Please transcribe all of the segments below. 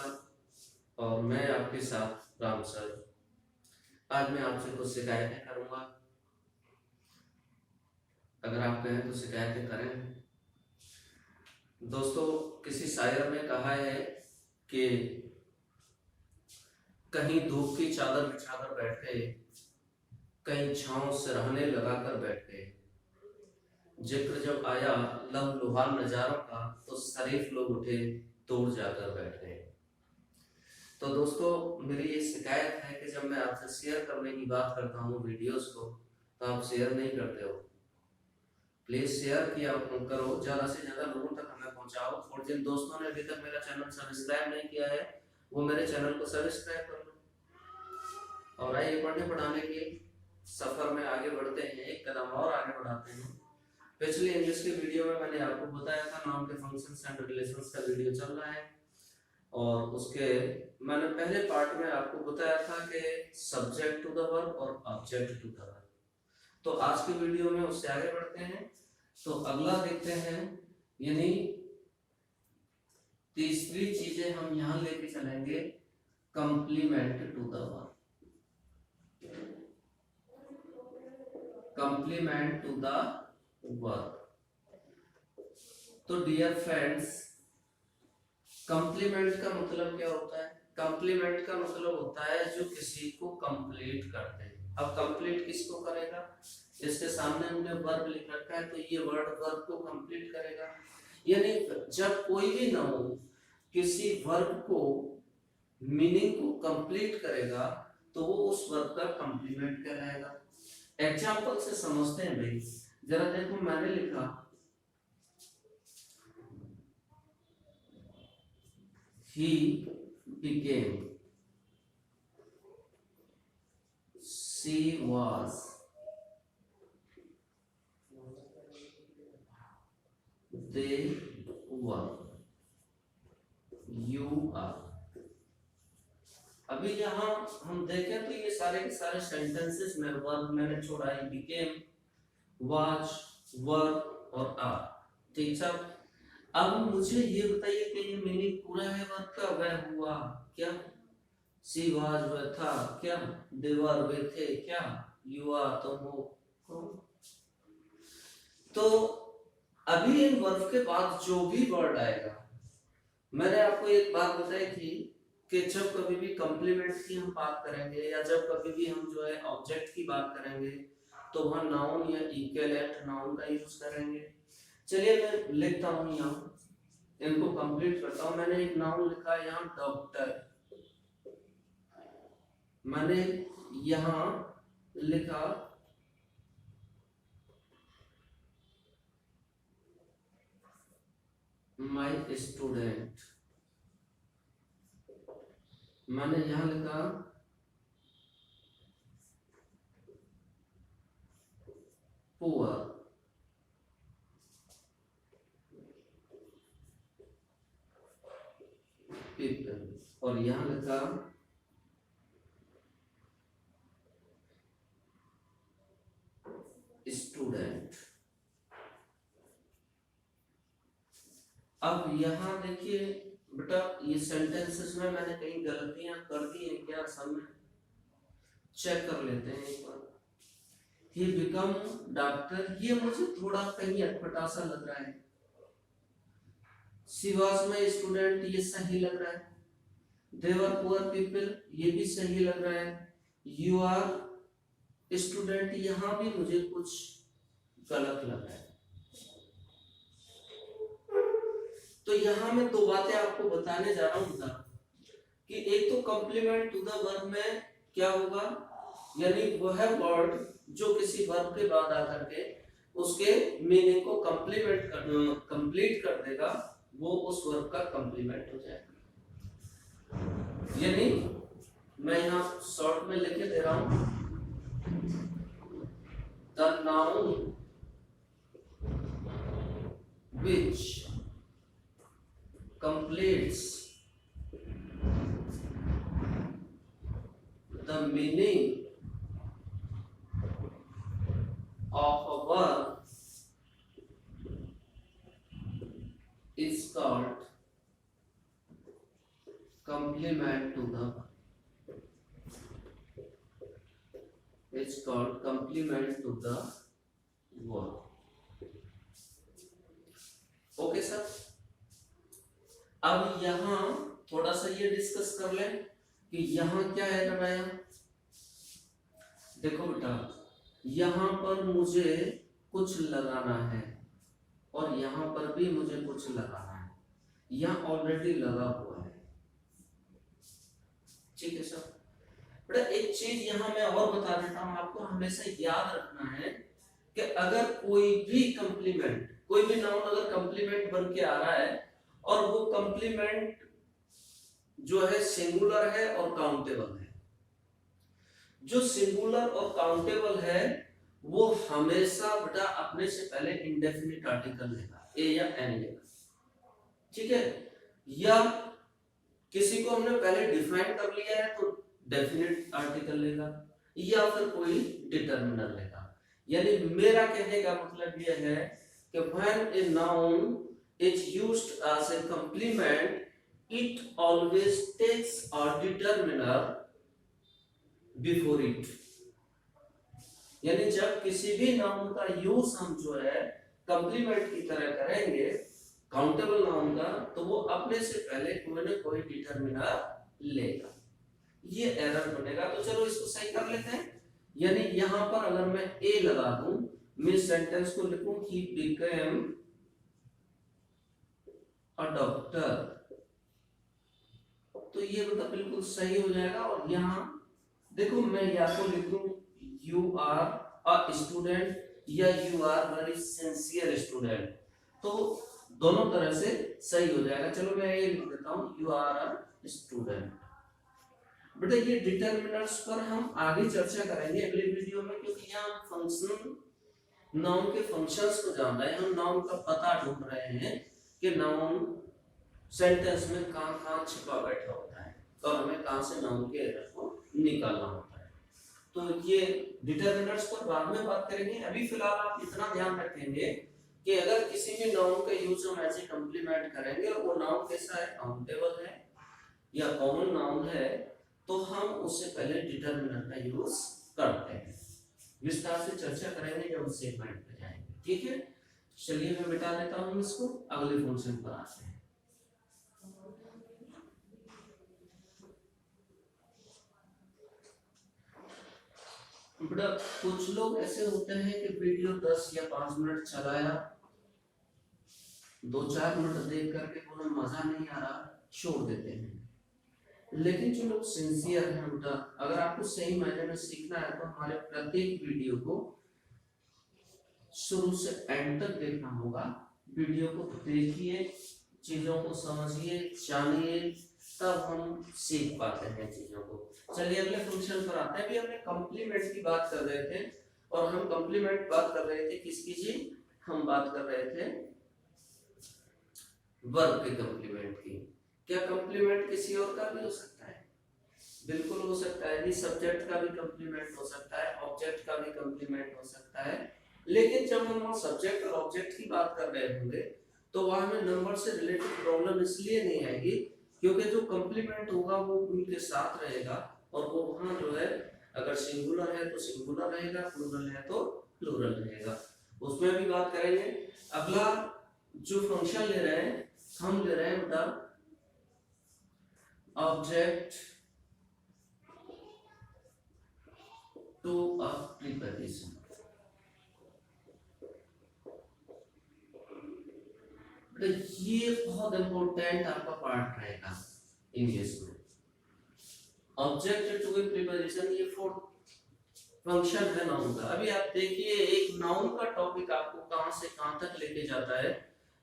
नमस्कार। और मैं आपके साथ राम सर। आज मैं आपसे कुछ शिकायतें करूंगा। अगर आप कहें तो शिकायतें करें। दोस्तों, किसी शायर ने कहा है कि कहीं धूप की चादर बिछाकर बैठ गए, कहीं छांव सिरहाने लगाकर बैठ गए। जिक्र जब आया लहूलुहान नजारों का, तो शरीफ लोग उठे, दूर जाकर बैठ गए। तो दोस्तों, मेरी ये शिकायत है कि जब मैं आपसे शेयर करने की बात करता हूँ वीडियोस को, तो आप शेयर नहीं करते हो। प्लीज शेयर किया करो, ज़्यादा से ज़्यादा लोगों तक हमें पहुँचाओ। और जिन दोस्तों ने अभी तक मेरा चैनल सब्सक्राइब नहीं किया है, वो मेरे चैनल को सब्सक्राइब कर लो। और आइए पढ़ने पढ़ाने की सफ़र में आगे बढ़ते हैं, एक कदम और आगे बढ़ाते हैं। पिछले इंग्लिश के वीडियो में मैंने आपको बताया था नाउन के फंक्शंस एंड रिलेशंस का वीडियो चल रहा है, और उसके मैंने पहले पार्ट में आपको बताया था कि सब्जेक्ट टू द वर्ब और ऑब्जेक्ट टू द वर्ब। तो आज के वीडियो में उससे आगे बढ़ते हैं। तो अगला देखते हैं, यानी तीसरी चीजें हम यहां लेके चलेंगे, complement to the verb. Complement to the verb. तो डियर फ्रेंड्स, कंप्लीमेंट का मतलब क्या होता है? कंप्लीमेंट का मतलब होता है जो किसी को कंप्लीट करते हैं। अब कंप्लीट किसको करेगा? इसके सामने हमने वर्ब लिख रखा है, तो ये वर्ड वर्ब को कंप्लीट करेगा। यानी जब कोई भी नाउन किसी वर्ब को मीनिंग को कंप्लीट करेगा, तो वो उस वर्ब का कंप्लीमेंट कहलाएगा। एग्जांपल से समझते हैं भाई। जरा देखो, मैंने लिखा he became, she was, they were, you are। अभी यहाँ हम देखें तो ये सारे के सारे सेंटेंसेस में वर्ब मैंने छोड़ा है, became, was, were और are। ठीक सब। अब मुझे ये बताइए कि ये मीनिंग पूरा है वर्ब का? वह हुआ क्या, सी वाज वह था क्या, दे वर वे थे क्या, यू आर तुम हो कौन। तो अभी इन वर्ब के बाद जो भी वर्ड आएगा, मैंने आपको एक बात बताई थी कि जब कभी भी कॉम्प्लीमेंट की हम बात करेंगे, या जब कभी भी हम जो है ऑब्जेक्ट की बात करेंगे, तो वहां नाउन या इक्विवेलेंट नाउन का यूज करेंगे। चलिए मैं लिखता हूँ यहाँ, इनको कंप्लीट करता हूँ। मैंने एक नाउन लिखा है यहाँ डॉक्टर, मैंने यहाँ लिखा माय स्टूडेंट, मैंने यहाँ लिखा पुअर, पीपल, और यहाँ लिखा स्टूडेंट। अब यहाँ देखिए बेटा, ये सेंटेंसेस में मैंने कहीं गलतियां कर दी हैं क्या? सब में चेक कर लेते हैं एक बार। ही बिकम डॉक्टर, ये मुझे थोड़ा कहीं अटपटा सा लग रहा है। शी वाज माय स्टूडेंट, ये सही लग रहा है। दे वर पुअर पीपल, ये भी सही लग रहा है। यू आर स्टूडेंट, यहाँ भी मुझे कुछ गलत लग रहा है। तो यहाँ मैं दो बातें आपको बताने जा रहा हूँ कि एक तो कॉम्प्लीमेंट टू द वर्ब में क्या होगा, यानी वह वर्ड जो किसी वर्ब के बाद आकर के उसके मीनिंग को कंप्लीट कर देगा, वो उस वर्ब का कंप्लीमेंट हो जाएगा। यानी मैं यहाँ शॉर्ट में लिखे दे रहा हूँ, the noun which completes the meaning of a verb is called complement to the it's called complement to the verb. Okay sir, अब यहां थोड़ा सा ये डिस्कस कर लें कि यहां क्या एरर आया। देखो बेटा, यहां पर मुझे कुछ लगाना है और यहां पर भी मुझे कुछ लगाना है, यहां ऑलरेडी लगा हुआ है। ठीक है सर, बेटा एक चीज यहां मैं और बता देता हूं आपको, हमेशा याद रखना है कि अगर कोई भी कंप्लीमेंट, कोई भी नाउन अगर कंप्लीमेंट बन के आ रहा है और वो कंप्लीमेंट जो है सिंगुलर है और काउंटेबल है, जो सिंगुलर और काउंटेबल है वो हमेशा बेटा अपने से पहले इंडेफिनिट आर्टिकल लेगा, ए या एन लेगा। ठीक है, या किसी को हमने पहले डिफाइन कर लिया है तो डेफिनेट आर्टिकल लेगा, या फिर कोई डिटरमिनर लेगा। यानी मेरा कहने का मतलब यह है कि when a noun is used as a complement it always takes a determiner before it. यानी जब किसी भी नाउन का यूज हम जो है कंप्लीमेंट की तरह करेंगे काउंटेबल नाउन का, तो वो अपने से पहले कोई ना कोई डिटरमिनर लेगा। ये एरर बनेगा, तो चलो इसको सही कर लेते हैं। यानी यहां पर अगर मैं ए लगा दूं, मैं सेंटेंस को लिखूं ही बिकेम अ डॉक्टर, तो ये मतलब बिल्कुल सही हो जाएगा। और यहां देखो मैं या तो लिखूं यू आर अ स्टूडेंट या you are very sincere student, तो दोनों तरह से सही हो जाएगा। चलो मैं ये लिख देता हूं यू आर अ स्टूडेंट। बेटा ये डिटरमिनर्स पर हम आगे चर्चा करेंगे अगले वीडियो में, क्योंकि यहाँ हम फंक्शन नाउन के फंक्शंस को जान रहे हैं, हम नाउन का पता ढूंढ रहे हैं कि नाउन सेंटेंस में कहाँ छिपा बैठा होता है और हमें कहाँ से नाउन के एरर को निकालना होता है। तो ये डिटरमिनर्स पर बाद में बात करेंगे। अभी फिलहाल आप इतना ध्यान रखेंगे कि अगर किसी भी नाउन का यूज हम ऐसे कंप्लीमेंट करेंगे और वो नाउन कैसा है, काउंटेबल है या कॉमन नाउन है, तो हम उससे पहले डिटरमिनर का यूज करते हैं। विस्तार से चर्चा करेंगे जब उस सेगमेंट पे जाएंगे। ठीक है, चलिए मैं मिटा देता हूं इसको, अगले फंक्शन पर आते हैं। बेटा कुछ लोग ऐसे होते हैं कि वीडियो 10 या 5 मिनट चलाया, 2-4 मिनट देख करके पूरा मजा नहीं आ रहा, छोड़ देते हैं। लेकिन जो लोग सिंसियर हैं बेटा, अगर आपको सही मायने में सीखना है तो हमारे प्रत्येक वीडियो को शुरू से एंड तक देखना होगा। वीडियो को देखिए, चीजों को समझिए, जानिए, तब हम सीख पाते हैं चीजों को। चलिए अगले फंक्शन पर आते हैं। अभी हमने कंप्लीमेंट की बात कर रहे थे और हम कंप्लीमेंट बात कर रहे थे किसकी जी, हम बात कर रहे थे वर्ब के कंप्लीमेंट की। क्या कंप्लीमेंट किसी और का भी हो सकता है? बिल्कुल हो सकता है जी, सब्जेक्ट का भी कंप्लीमेंट हो सकता है, ऑब्जेक्ट का भी कंप्लीमेंट हो सकता है। लेकिन जब हम सब्जेक्ट और ऑब्जेक्ट की बात कर रहे होंगे तो वहां में नंबर से रिलेटेड प्रॉब्लम इसलिए नहीं आएगी क्योंकि जो कंप्लीमेंट होगा वो उनके साथ रहेगा और वो वहां जो है अगर सिंगुलर है तो सिंगुलर रहेगा, प्लूरल है तो प्लूरल रहेगा, उसमें भी बात करेंगे। अगला जो फंक्शन ले रहे हैं, हम ले रहे हैं बेटा ऑब्जेक्ट टू अ प्रीपोजिशन। ये बहुत इंपॉर्टेंट आपका पार्ट रहेगा इंग्लिश में। ऑब्जेक्ट टू ए प्रीपोजिशन ये फंक्शन है नाउन का। अभी आप देखिए एक नाउन का टॉपिक आपको कहां से कहां तक लेके जाता है,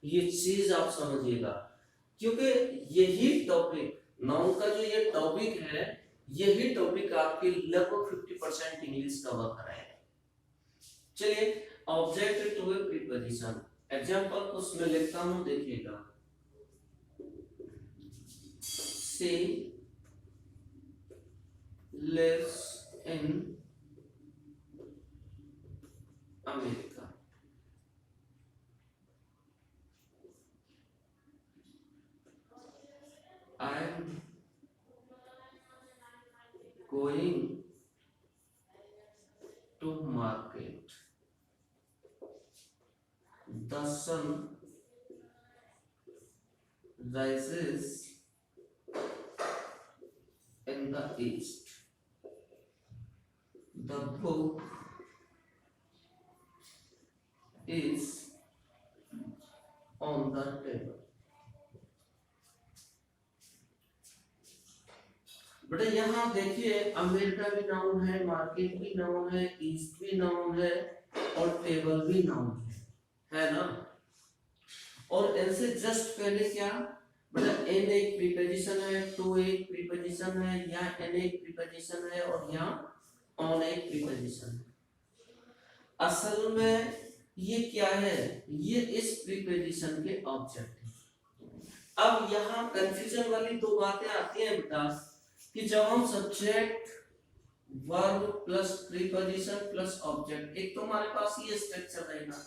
ये चीज आप समझिएगा, क्योंकि यही टॉपिक नाउन का जो ये टॉपिक है, यही टॉपिक आपके लगभग 50% इंग्लिश कवर कराएगा। चलिए object to a preposition example उसमें लिखता हूं, देखिएगा सी lives in America. I am going to market, the sun rises in the east, the book is on the table। बेटा यहाँ देखिए, अमेरिका भी नाउन है, मार्केट भी नाउन है, ईस्ट भी नाउन है और टेबल भी नाउन है ना। और इनसे जस्ट पहले क्या बेटा, एन एक प्रीपोजिशन है, टू एक प्रीपोजिशन है, यहाँ एन एक प्रीपोजिशन है और यहाँ ऑन एक प्रीपोजिशन है। असल में ये क्या है, ये इस प्रीपोजिशन के ऑब्जेक्ट है। अब यहाँ कंफ्यूजन वाली दो बातें आती हैं बेटा, कि जब हम subject verb plus preposition plus object, एक तो हमारे पास ये स्ट्रक्चर रहेगा,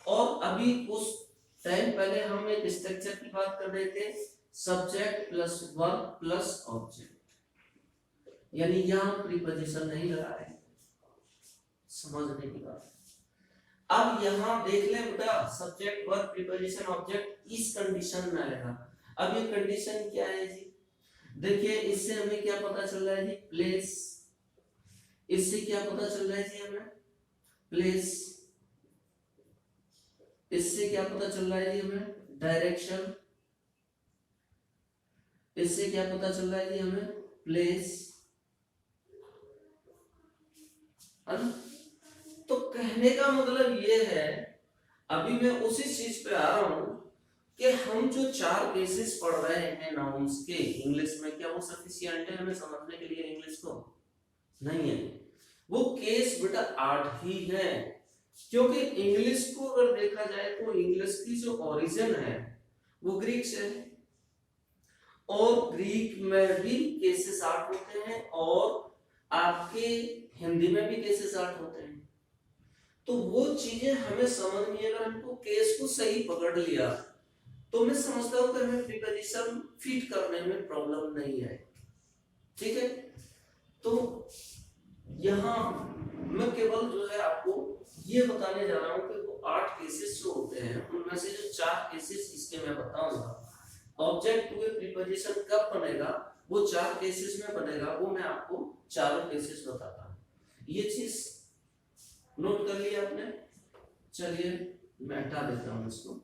और अभी कुछ टाइम पहले हम एक स्ट्रक्चर की बात कर रहे थे, subject plus verb plus object, यानी यहां प्रीपोजिशन नहीं लगा रहे, समझने की बात। अब यहां देख ले बेटा, सब्जेक्ट वर्ब प्रीपोजिशन ऑब्जेक्ट इस कंडीशन में आएगा। अब ये कंडीशन क्या है जी, देखिए इससे हमें क्या पता चल रहा है जी, प्लेस। इससे क्या पता चल रहा है जी हमें, प्लेस। इससे क्या पता चल रहा है जी हमें, डायरेक्शन। इससे क्या पता चल रहा है जी हमें, प्लेस, है ना। तो कहने का मतलब ये है, अभी मैं उसी चीज पे आ रहा हूं कि हम जो चार केसेस पढ़ रहे हैं नाउन्स के इंग्लिश में, क्या वो सफिशिएंट है हमें समझने के लिए इंग्लिश को? नहीं है। वो केस बेटा 8 ही है, क्योंकि इंग्लिश को अगर देखा जाए तो इंग्लिश की जो ओरिजिन है वो ग्रीक से है, और ग्रीक में भी केसेस 8 होते हैं और आपके हिंदी में भी केसेस 8 होते हैं। तो वो चीजें हमें समझ में, अगर हमको केस को सही पकड़ लिया तो मैं समझता हूं कि हमें प्रीपोजिशन फिट करने में प्रॉब्लम नहीं है, ठीक है। तो यहाँ मैं केवल जो है आपको ये बताने जा रहा हूं कि वो 8 केसेस जो होते हैं उनमें से जो 4 केसेस इसके मैं बताऊंगा, ऑब्जेक्ट टू ए प्रीपोजिशन कब बनेगा, वो 4 केसेस में बनेगा, वो मैं आपको चारों केसेस बताता हूं। ये चीज नोट कर लिया आपने? चलिए मैं हटा देता हूं इसको।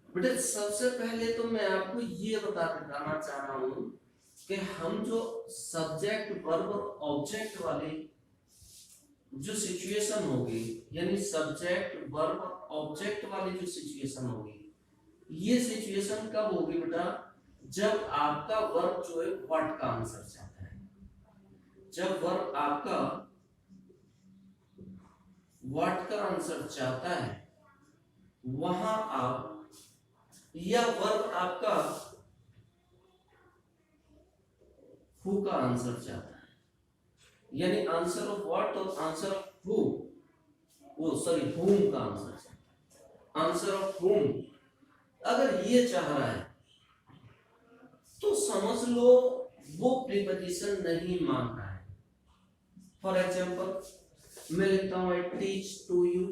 बेटे सबसे पहले तो मैं आपको ये बताना चाह रहा हूं कि हम जो सब्जेक्ट वर्ब और ऑब्जेक्ट वाली जो सिचुएशन होगी, यानी सब्जेक्ट वर्ब और ऑब्जेक्ट वाली जो सिचुएशन होगी, ये सिचुएशन कब होगी बेटा, जब आपका वर्ब जो है व्हाट का आंसर चाहता है। जब वर्ब आपका व्हाट का आंसर चाहता है, वहां आप, या वर्ब आपका हु का आंसर चाहता है, यानी आंसर ऑफ व्हाट और आंसर ऑफ हु, वो सॉरी हुम का आंसर चाहता है, आंसर ऑफ हुम अगर ये चाह रहा है तो समझ लो वो प्रीपोजिशन नहीं मान रहा है। फॉर एग्जांपल मैं लिखता हूं आई टीच टू यू।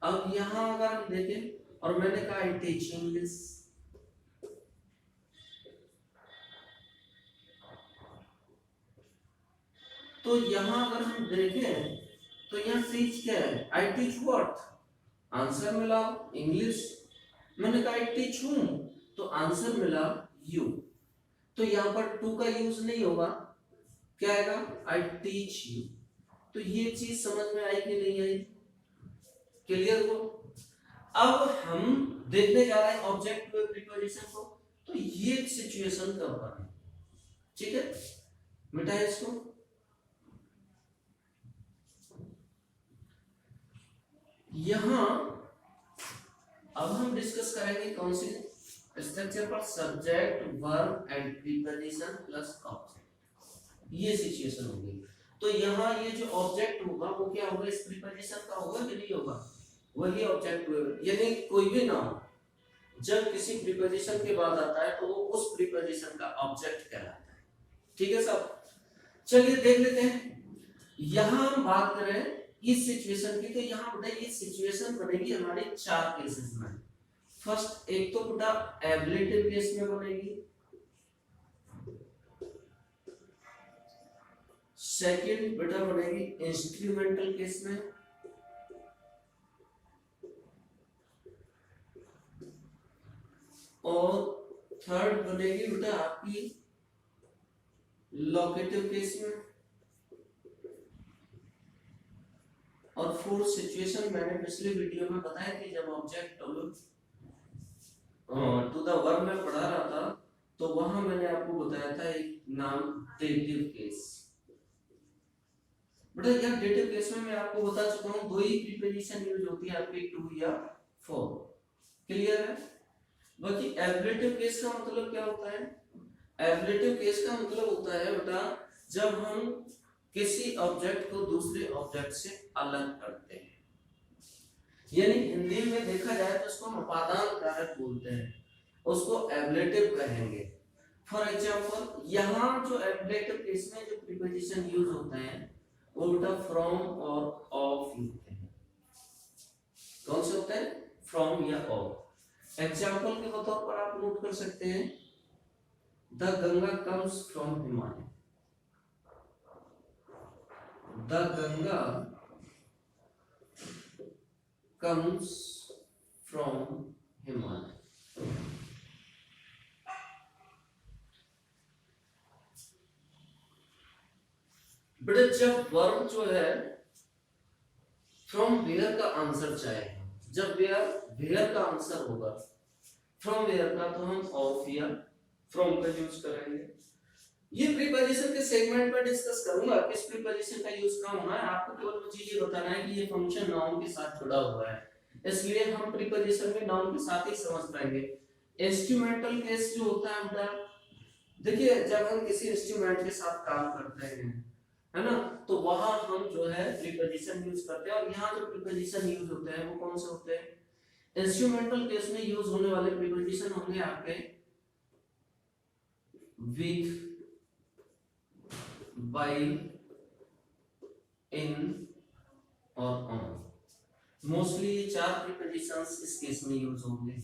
अब यहां अगर हम देखें और मैंने कहा आई टीच इंग्लिश, तो यहां अगर हम देखें तो यहां टीच क्या है, आई टीच व्हाट, आंसर मिला इंग्लिश। मैंने कहा आई टीच हूं, तो आंसर मिला यू, तो यहां पर टू का यूज नहीं होगा, क्या आएगा, आई टीच यू। तो ये चीज समझ में आई कि नहीं आई, क्लियर हो? अब हम देखने जा रहे हैं ऑब्जेक्ट टू प्रीपोजिशन को, तो ये सिचुएशन कब बने, ठीक है, मिटाए इसको। यहां अब हम डिस्कस करेंगे कौन सी स्ट्रक्चर पर, subject verb and preposition plus object, ये सिचुएशन होगी। तो यहाँ ये जो ऑब्जेक्ट होगा वो क्या होगा, इस प्रीपोजिशन का होगा कि नहीं होगा, वही ऑब्जेक्ट हुए, यानी कोई भी नाउन जब किसी प्रीपोजिशन के बाद आता है तो वो उस प्रीपोजिशन का ऑब्जेक्ट कहलाता है। ठीक है सब, चलिए देख लेते हैं। यहां हम बात करें इस सिचुएशन की, तो यहां बताइए ये सिचुएशन बनेगी हमारे 4 केसेस में। फर्स्ट एक तो बेटा एब्लेटिव केस में बनेगी, सेकंड बेटा बनेगी इंस्ट्रूमेंटल केस में, और थर्ड बनेगी बेटा आपकी लोकेटिव केस में, और फोर्थ सिचुएशन मैंने पिछले वीडियो में बताया थी जब ऑब्जेक्ट टू द वर्ब में पढ़ा रहा था, तो वहां मैंने आपको बताया था एक नाम डेटिव केस। बेटा यार डेटिव केस में मैं आपको बता चुका हूं, दो ही प्रीपोजिशन यूज होती है आपकी टू या फॉर, क्लियर है। बाकी एब्लेटिव केस का मतलब क्या होता है? एब्लेटिव केस का मतलब होता है बेटा जब हम किसी ऑब्जेक्ट को दूसरे ऑब्जेक्ट से अलग करते हैं, यानी हिंदी में देखा जाए तो उसको हम उपादान कारक बोलते हैं, उसको एब्लेटिव कहेंगे। फॉर एग्जांपल यहाँ जो एब्लेटिव केस में जो प्रीपोजिशन यूज होते हैं वो बेटा फ्रॉम और ऑफ होते हैं। कौन से होते हैं? फ्रॉम या ऑफ। एग्जांपल के तौर पर आप नोट कर सकते हैं, the Ganga comes from Himalaya. The Ganga comes from Himalaya। बेटा जब वर्ब जो है फ्रॉम वेयर का आंसर चाहे, जब वेयर का आंसर होगा फ्रॉम वेयर का, तो हम ऑफ या फ्रॉम का यूज करेंगे। ये प्रीपोजिशन के सेगमेंट में डिस्कस करूंगा किस प्रीपोजिशन का यूज कहाँ होना है। आपको केवल मुझे ये बताना है कि ये फंक्शन नाउन के साथ जुड़ा हुआ है, इसलिए हम प्रीपोजिशन में नाउन के साथ ही समझ पाएंगे। इंस्ट्रूमेंटल केस जो होता है बेटा, देखिए जब हम किसी इंस्ट्रूमेंट के साथ काम करते हैं, है ना, तो वहां हम जो है प्रीपोजिशन यूज करते हैं, और यहाँ जो प्रीपोजिशन यूज होते हैं वो कौन से होते हैं? इंस्ट्रूमेंटल केस में यूज होने वाले प्रीपोजिशन होंगे आपके विथ, बाय, इन और ऑन। मोस्टली ये 4 प्रीपोजिशंस इस केस में यूज होंगे।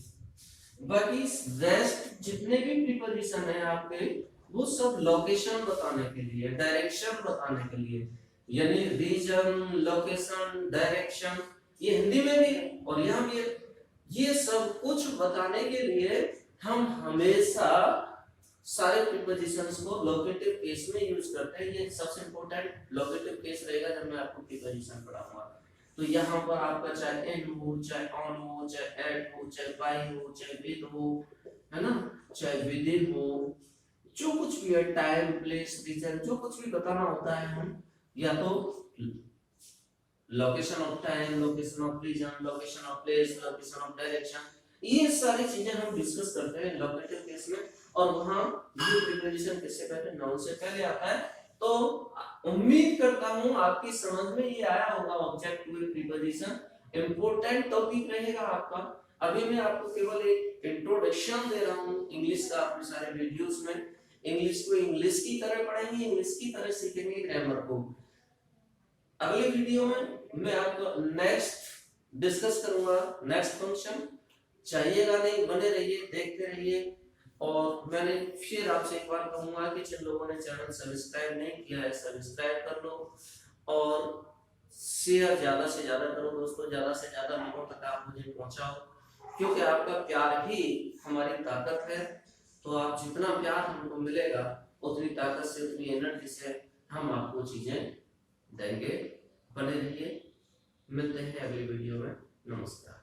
बाकी रेस्ट जितने भी प्रीपोजिशन है आपके, वो सब लोकेशन बताने के लिए, डायरेक्शन बताने के लिए, यानी रीजन, लोकेशन, डायरेक्शन, ये हिंदी में भी है और यहाँ भी है। ये सब कुछ बताने के लिए हम हमेशा सारे प्रीपोजिशंस को लोकेटिव केस में यूज करते हैं। ये सबसे इंपॉर्टेंट लोकेटिव केस रहेगा जब मैं आपको प्रीपोजिशन पढ़ाऊंगा। तो यहाँ पर आपका चाहे इन हो, चाहे ऑन हो, चाहे एट हो, चाहे बाय हो, चाहे विद हो, है ना, चाहे विद इन हो, जो कुछ भी है, टाइम, प्लेस, रीजन, जो कुछ भी बताना होता है हम या तो location of time, location of reason, location of place, location of direction, ये सारी चीजें हम डिस्कस करते हैं लोकेटिव केस में। और वहां ये प्रीपोजिशन किससे पहले? नाउन से पहले आता है। तो उम्मीद करता हूं आपकी समझ में ये आया होगा object to preposition. Important topic रहेगा आपका। अभी मैं आपको केवल एक इंट्रोडक्शन दे रहा हूं इंग्लिश का। अपने सारे वीडियोस में इंग्लिश को इंग्लिश की तरह पढ़ेंगे, इंग्लिश की तरह सीखेंगे ग्रामर को। अगले वीडियो में मैं आपको नेक्स्ट डिस्कस करूंगा नेक्स्ट फंक्शन। चाहिएगा नहीं, बने रहिए, देखते रहिए। और मैंने फिर आपसे एक बार कहूंगा कि जिन लोगों ने चैनल सब्सक्राइब नहीं किया है सब्सक्राइब कर लो, और शेयर ज्यादा से ज्यादा करो दोस्तों, ज्यादा से ज्यादा लोगों तक आप मुझे पहुंचाओ, क्योंकि आपका प्यार ही हमारी ताकत है। तो आप जितना प्यार हमको मिलेगा उतनी ताकत से, उतनी एनर्जी से हम आपको चीजें देंगे। बने रहिए, मिलते हैं अगली वीडियो में। नमस्कार।